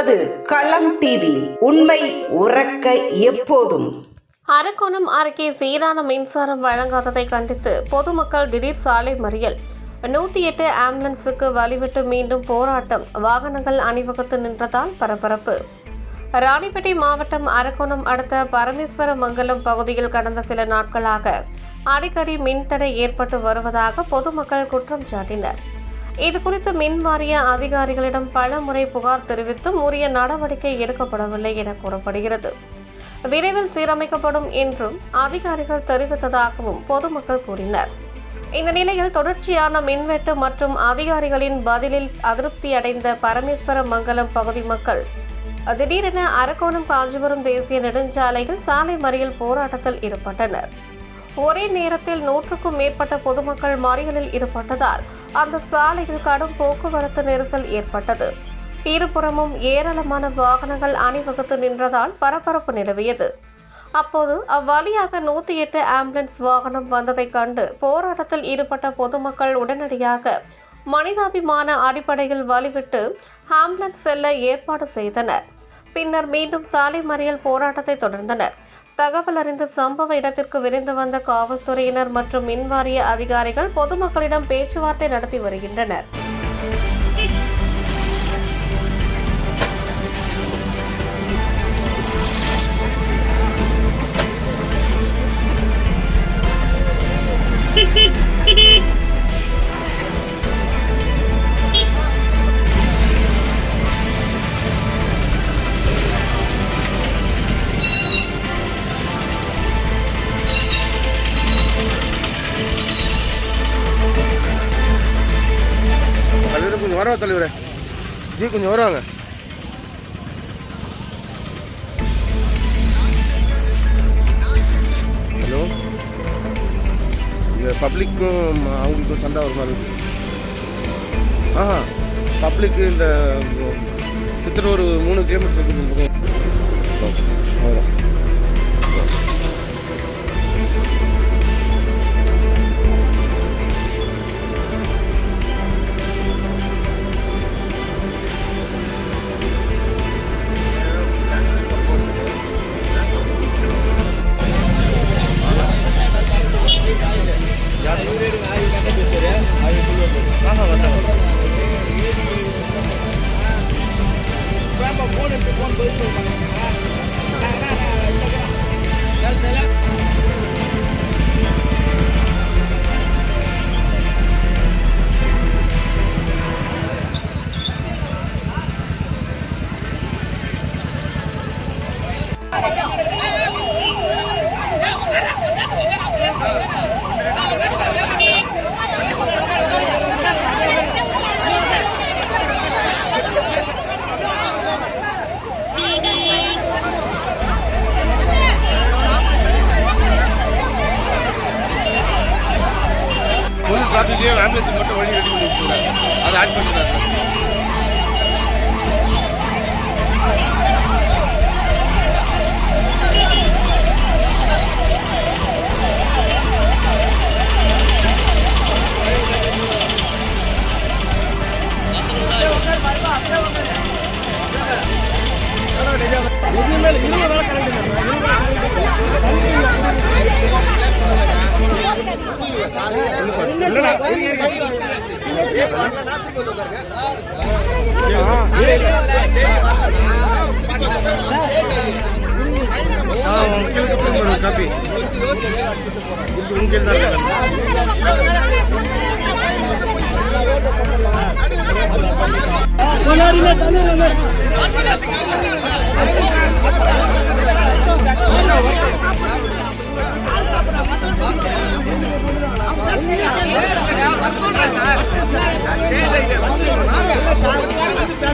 நமது களம் டிவி, உண்மை உறக்க எப்போதும். அரக்கோணம் அருகே சீரான மின்சாரம் வழங்காததை கண்டித்து பொதுமக்கள் திடீர் சாலை மறியல். 108 ஆம்புலன்ஸுக்கு வழிவிட்டு மீண்டும் போராட்டம். வாகனங்கள் அணிவகுத்து நின்றதால் பரபரப்பு. ராணிப்பேட்டை மாவட்டம் அரக்கோணம் அடுத்த பரமேஸ்வரமங்கலம் பகுதியில் கடந்த சில நாட்களாக அடிக்கடி மின்தடை ஏற்பட்டு வருவதாக பொதுமக்கள் குற்றம் சாட்டினர். இதுகுறித்து மின் வாரிய அதிகாரிகளிடம் பல முறை புகார் தெரிவித்தும் உரிய நடவடிக்கை எடுக்கப்படவில்லை என கூறப்படுகிறது. விரைவில் சீரமைக்கப்படும் என்றும் அதிகாரிகள் தெரிவித்ததாகவும் பொதுமக்கள் கூறினர். இந்த நிலையில் தொடர்ச்சியான மின்வெட்டு மற்றும் அதிகாரிகளின் பதிலில் அதிருப்தி அடைந்த பரமேஸ்வரமங்கலம் பகுதி மக்கள் திடீரென அரக்கோணம் காஞ்சிபுரம் தேசிய நெடுஞ்சாலையில் சாலை மறியல் போராட்டத்தில் ஈடுபட்டனர். ஒரே நேரத்தில் 100க்கும் மேற்பட்ட பொதுமக்கள் மறியலில் ஈடுபட்டதால் அந்த சாலையில் கடும் போக்குவரத்து நெரிசல் ஏற்பட்டது. இருபுறமும் ஏராளமான வாகனங்கள் அணிவகுத்து நின்றதால் பரபரப்பு நிலவியது. அப்போது அவ்வழியாக 108 ஆம்புலன்ஸ் வாகனம் வந்ததை கண்டு போராட்டத்தில் ஈடுபட்ட பொதுமக்கள் உடனடியாக மனிதாபிமான அடிப்படையில் வழிவிட்டு ஆம்புலன்ஸ் செல்ல ஏற்பாடு செய்தனர். பின்னர் மீண்டும் சாலை மறியல் போராட்டத்தை தொடர்ந்தனர். தகவல் அறிந்த சம்பவ இடத்திற்கு விரைந்து வந்த காவல்துறையினர் மற்றும் மின்வாரிய அதிகாரிகள் பொதுமக்களிடம் பேச்சுவார்த்தை நடத்தி வருகின்றனர். கொஞ்சம் வரவா தலைவரே, ஜி கொஞ்சம் வருவாங்க. ஹலோ, இங்கே பப்ளிக்கும் அவங்களுக்கும் சண்டை வர மாதிரி இருக்குது. பப்ளிக்கு இந்த கிட்டத்தட்ட ஒரு 3 கிலோமீட்டர் இருக்குது. டிராஃபிக்கே ஆம்புலன்ஸ் மட்டும் வழி ரெடி பண்ணி கொடுக்குறாங்க. அதை ஆட் பண்ணுறாங்க. காப்பி உங்கள்